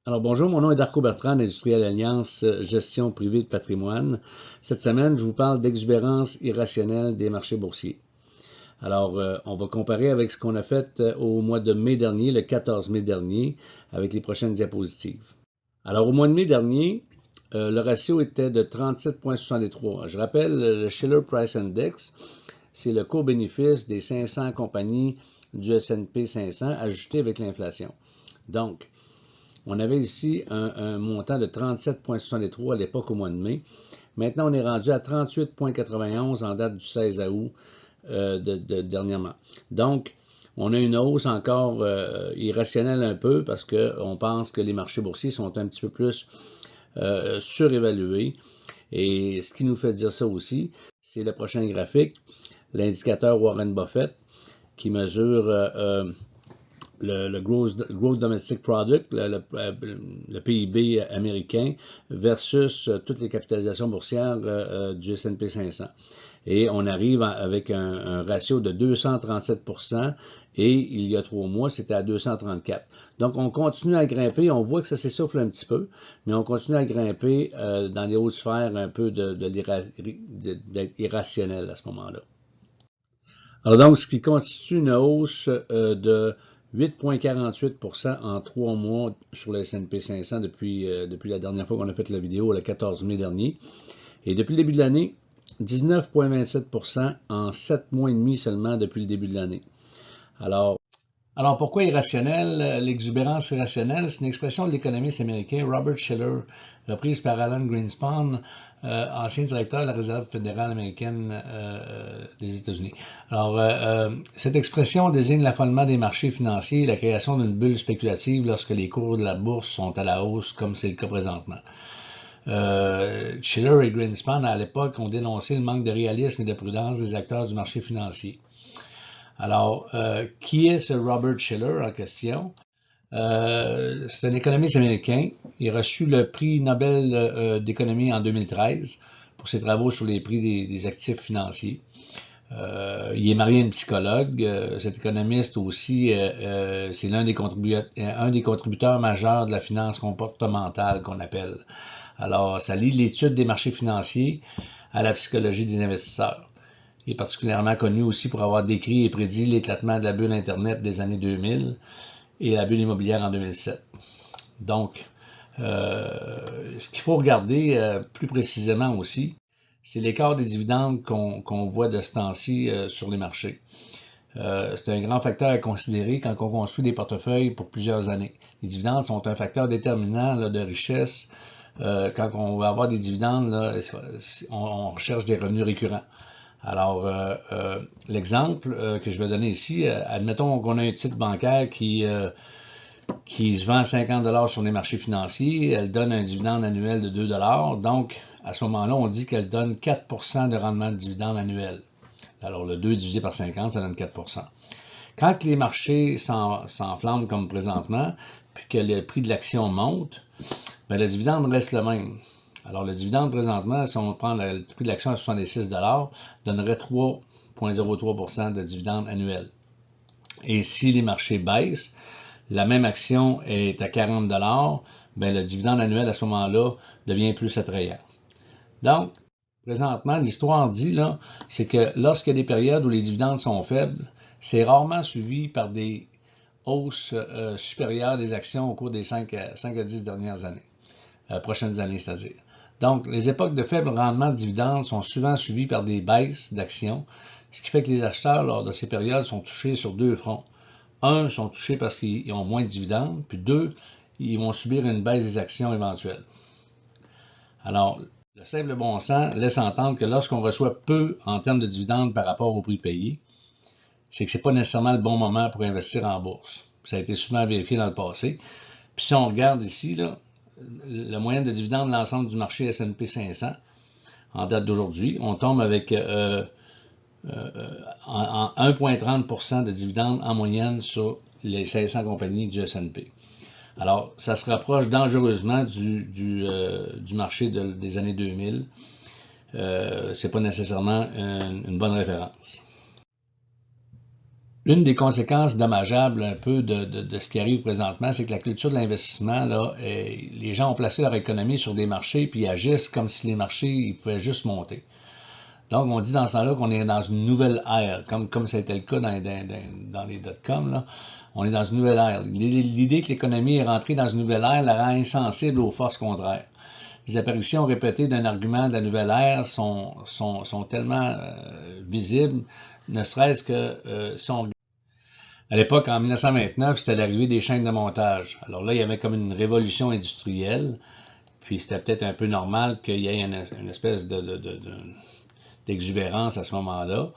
Alors bonjour, mon nom est Darko Bertrand d'Industrielle Alliance Gestion privée de patrimoine. Cette semaine, je vous parle d'exubérance irrationnelle des marchés boursiers. Alors, on va comparer avec ce qu'on a fait au mois de mai dernier, le 14 mai dernier, avec les prochaines diapositives. Alors, au mois de mai dernier, le ratio était de 37,63. Je rappelle, le Shiller Price Index, c'est le court-bénéfice des 500 compagnies du S&P 500 ajouté avec l'inflation. Donc, on avait ici un montant de 37,63 à l'époque au mois de mai. Maintenant, on est rendu à 38,91 en date du 16 août dernièrement. Donc, on a une hausse encore irrationnelle un peu parce qu'on pense que les marchés boursiers sont un petit peu plus surévalués. Et ce qui nous fait dire ça aussi, c'est le prochain graphique, l'indicateur Warren Buffett, qui mesure le Gross Domestic Product, le PIB américain, versus toutes les capitalisations boursières du S&P 500. Et on arrive avec un ratio de 237%, et il y a 3 mois, c'était à 234. Donc, on continue à grimper. On voit que ça s'essouffle un petit peu, mais on continue à grimper dans les hautes sphères un peu d'être irrationnel à ce moment-là. Alors donc, ce qui constitue une hausse de 8,48% en 3 mois sur le S&P 500 depuis la dernière fois qu'on a fait la vidéo, le 14 mai dernier. Et depuis le début de l'année, 19,27% en 7 mois et demi seulement depuis le début de l'année. Alors, pourquoi irrationnel? L'exubérance irrationnelle, c'est une expression de l'économiste américain Robert Shiller, reprise par Alan Greenspan, ancien directeur de la Réserve fédérale américaine des États-Unis. Alors, cette expression désigne l'affolement des marchés financiers et la création d'une bulle spéculative lorsque les cours de la bourse sont à la hausse, comme c'est le cas présentement. Shiller et Greenspan, à l'époque, ont dénoncé le manque de réalisme et de prudence des acteurs du marché financier. Alors, qui est ce Robert Shiller en question? C'est un économiste américain. Il a reçu le prix Nobel d'économie en 2013 pour ses travaux sur les prix des actifs financiers. Il est marié à une psychologue. Cet économiste aussi, c'est un des contributeurs majeurs de la finance comportementale qu'on appelle. Alors, ça lie l'étude des marchés financiers à la psychologie des investisseurs. Il est particulièrement connu aussi pour avoir décrit et prédit l'éclatement de la bulle Internet des années 2000 et la bulle immobilière en 2007. Donc, ce qu'il faut regarder plus précisément aussi, c'est l'écart des dividendes qu'on voit de ce temps-ci sur les marchés. C'est un grand facteur à considérer quand on construit des portefeuilles pour plusieurs années. Les dividendes sont un facteur déterminant là, de richesse. Quand on va avoir des dividendes, là, on recherche des revenus récurrents. Alors, l'exemple que je vais donner ici, admettons qu'on a un titre bancaire qui se vend à 50 $ sur les marchés financiers, elle donne un dividende annuel de 2 $. Donc, à ce moment-là, on dit qu'elle donne 4% de rendement de dividende annuel. Alors, le 2 divisé par 50, ça donne 4%. Quand les marchés s'enflamment comme présentement, puis que le prix de l'action monte, bien, le dividende reste le même. Alors, le dividende présentement, si on prend le prix de l'action à 66 $, donnerait 3,03% de dividende annuel. Et si les marchés baissent, la même action est à 40 $, bien, le dividende annuel à ce moment-là devient plus attrayant. Donc, présentement, l'histoire dit, là, c'est que lorsqu'il y a des périodes où les dividendes sont faibles, c'est rarement suivi par des hausses supérieures des actions au cours des 5 à 10 dernières années, prochaines années, c'est-à-dire. Donc, les époques de faible rendement de dividendes sont souvent suivies par des baisses d'actions, ce qui fait que les acheteurs, lors de ces périodes, sont touchés sur deux fronts. Un, sont touchés parce qu'ils ont moins de dividendes, puis deux, ils vont subir une baisse des actions éventuelle. Alors, le simple bon sens laisse entendre que lorsqu'on reçoit peu en termes de dividendes par rapport au prix payé, c'est que ce n'est pas nécessairement le bon moment pour investir en bourse. Ça a été souvent vérifié dans le passé. Puis si on regarde ici, là, la moyenne de dividendes de l'ensemble du marché S&P 500 en date d'aujourd'hui, on tombe avec en 1,30% de dividendes en moyenne sur les 500 compagnies du S&P. Alors, ça se rapproche dangereusement du marché des années 2000. C'est pas nécessairement une bonne référence. Une des conséquences dommageables un peu de ce qui arrive présentement, c'est que la culture de l'investissement, là, les gens ont placé leur économie sur des marchés puis ils agissent comme si les marchés ils pouvaient juste monter. Donc, on dit dans ce temps-là qu'on est dans une nouvelle ère, comme ça a été le cas dans les dot-com, là. On est dans une nouvelle ère. L'idée que l'économie est rentrée dans une nouvelle ère la rend insensible aux forces contraires. Les apparitions répétées d'un argument de la nouvelle ère sont tellement visibles, ne serait-ce que si on... À l'époque, en 1929, c'était l'arrivée des chaînes de montage. Alors là, il y avait comme une révolution industrielle, puis c'était peut-être un peu normal qu'il y ait une espèce d'exubérance à ce moment-là.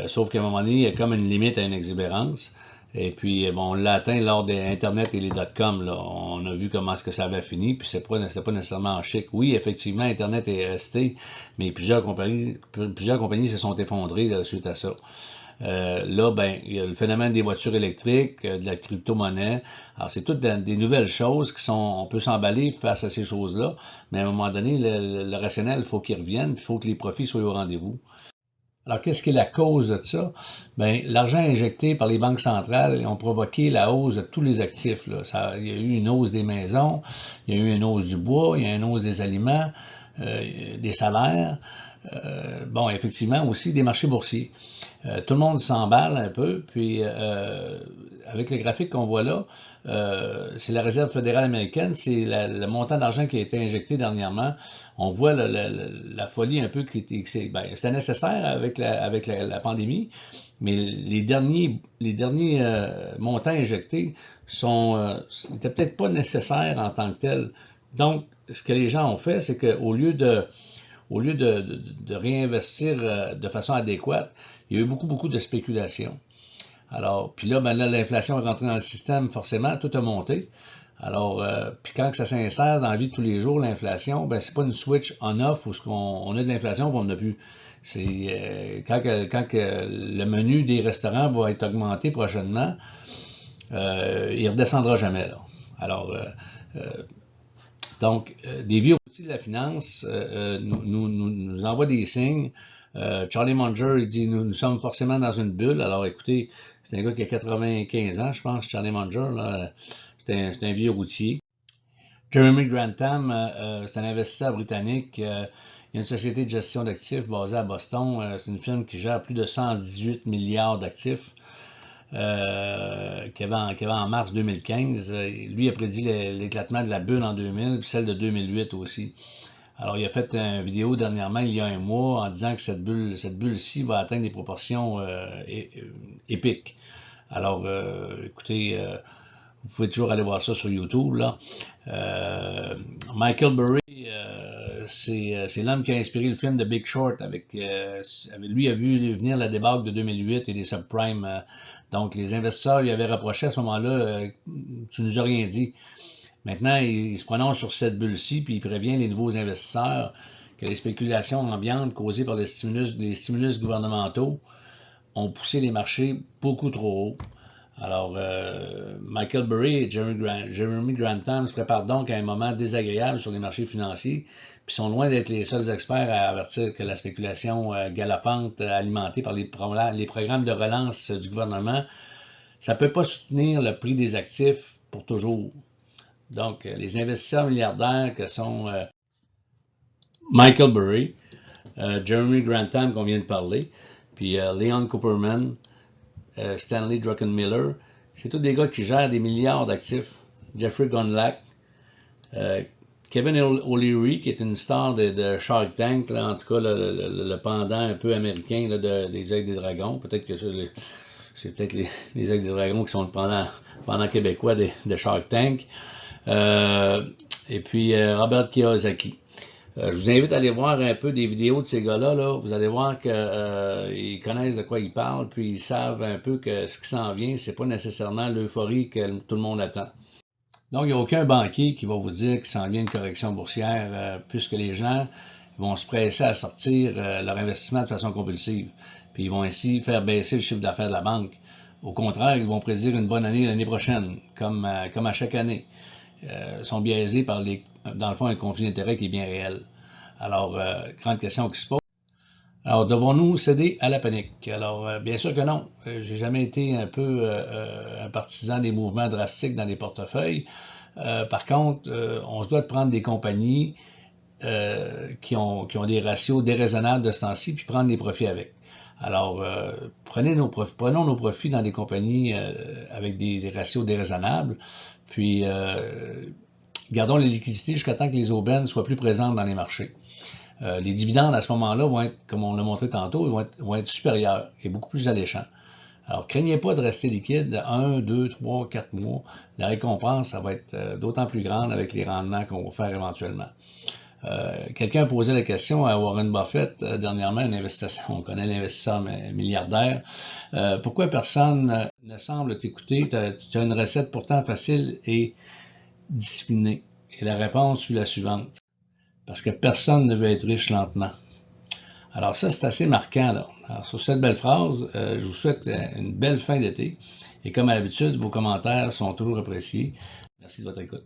Sauf qu'à un moment donné, il y a comme une limite à une exubérance. Et puis, bon, on l'a atteint lors des Internet et les dot-com. Là. On a vu comment est-ce que ça avait fini, puis c'était pas nécessairement chic. Oui, effectivement, Internet est resté, mais plusieurs compagnies se sont effondrées là, suite à ça. Là, ben, il y a le phénomène des voitures électriques, de la crypto-monnaie. Alors, c'est toutes des nouvelles choses qui sont, on peut s'emballer face à ces choses-là, mais à un moment donné, le rationnel, il faut qu'il revienne, puis il faut que les profits soient au rendez-vous. Alors, qu'est-ce qui est la cause de ça? Ben, l'argent injecté par les banques centrales ont provoqué la hausse de tous les actifs, là. Il y a eu une hausse des maisons, il y a eu une hausse du bois, il y a eu une hausse des aliments, des salaires, bon, effectivement aussi des marchés boursiers. Tout le monde s'emballe un peu, puis avec le graphique qu'on voit là, c'est la Réserve fédérale américaine, c'est le montant d'argent qui a été injecté dernièrement. On voit la folie un peu c'était nécessaire avec la pandémie, mais les derniers montants injectés n'étaient peut-être pas nécessaires en tant que tels. Donc, ce que les gens ont fait, c'est qu'au lieu de réinvestir de façon adéquate, il y a eu beaucoup de spéculation. Alors, puis là, ben là, l'inflation est rentrée dans le système, forcément, tout a monté. Alors, puis quand ça s'insère dans la vie de tous les jours, l'inflation, ben c'est pas une switch on-off où on a de l'inflation et on n'a plus. C'est quand le menu des restaurants va être augmenté prochainement, il redescendra jamais là. Alors, donc, des vieux outils de la finance nous envoient des signes. Charlie Munger, il dit, nous sommes forcément dans une bulle. Alors, écoutez, c'est un gars qui a 95 ans, je pense, Charlie Munger. C'est un vieux routier. Jeremy Grantham, c'est un investisseur britannique. Il y a une société de gestion d'actifs basée à Boston. C'est une firme qui gère plus de 118 milliards d'actifs. Qu'il y avait en mars 2015. Lui a prédit l'éclatement de la bulle en 2000, puis celle de 2008 aussi. Alors, il a fait une vidéo dernièrement, il y a un mois, en disant que cette bulle-ci va atteindre des proportions épiques. Alors, écoutez, vous pouvez toujours aller voir ça sur YouTube, là. Michael Burry, c'est l'homme qui a inspiré le film de Big Short. Lui a vu venir la débâcle de 2008 et des subprimes. Donc, les investisseurs lui avaient reproché à ce moment-là, tu nous as rien dit. Maintenant, il se prononce sur cette bulle-ci, puis il prévient les nouveaux investisseurs que les spéculations ambiantes causées par les stimulus gouvernementaux ont poussé les marchés beaucoup trop haut. Alors, Michael Burry et Jeremy Grantham se préparent donc à un moment désagréable sur les marchés financiers, puis sont loin d'être les seuls experts à avertir que la spéculation galopante alimentée par les programmes de relance du gouvernement, ça ne peut pas soutenir le prix des actifs pour toujours. Donc, les investisseurs milliardaires que sont Michael Burry, Jeremy Grantham qu'on vient de parler, puis Leon Cooperman, Stanley Druckenmiller, c'est tous des gars qui gèrent des milliards d'actifs. Jeffrey Gundlach, Kevin O'Leary, qui est une star de Shark Tank, là, en tout cas le pendant un peu américain là, des Aigles des Dragons. Peut-être que c'est peut-être les Aigles des Dragons qui sont le pendant québécois de Shark Tank. Et puis Robert Kiyosaki. Je vous invite à aller voir un peu des vidéos de ces gars-là. Là. Vous allez voir qu'ils connaissent de quoi ils parlent, puis ils savent un peu que ce qui s'en vient, c'est pas nécessairement l'euphorie que tout le monde attend. Donc, il n'y a aucun banquier qui va vous dire qu'il s'en vient une correction boursière, puisque les gens vont se presser à sortir leur investissement de façon compulsive. Puis ils vont ainsi faire baisser le chiffre d'affaires de la banque. Au contraire, ils vont prédire une bonne année l'année prochaine, comme à chaque année. Sont biaisés par dans le fond, un conflit d'intérêts qui est bien réel. Alors, grande question qui se pose. Alors, devons-nous céder à la panique? Alors, bien sûr que non. J'ai jamais été un peu un partisan des mouvements drastiques dans les portefeuilles. Par contre, on se doit de prendre des compagnies qui ont des ratios déraisonnables de ce temps-ci, puis prendre des profits avec. Alors, prenons nos profits dans des compagnies avec des ratios déraisonnables, puis gardons les liquidités jusqu'à temps que les aubaines soient plus présentes dans les marchés. Les dividendes à ce moment-là vont être, comme on l'a montré tantôt, vont être supérieurs et beaucoup plus alléchants. Alors, craignez pas de rester liquide 1, 2, 3, 4 mois. La récompense, ça va être d'autant plus grande avec les rendements qu'on va faire éventuellement. Quelqu'un a posé la question à Warren Buffett dernièrement, un investisseur, on connaît l'investisseur milliardaire, pourquoi personne ne semble t'écouter? Tu as une recette pourtant facile et disciplinée. Et la réponse fut la suivante. Parce que personne ne veut être riche lentement. Alors ça, c'est assez marquant, là. Alors, sur cette belle phrase, je vous souhaite une belle fin d'été. Et comme à l'habitude, vos commentaires sont toujours appréciés. Merci de votre écoute.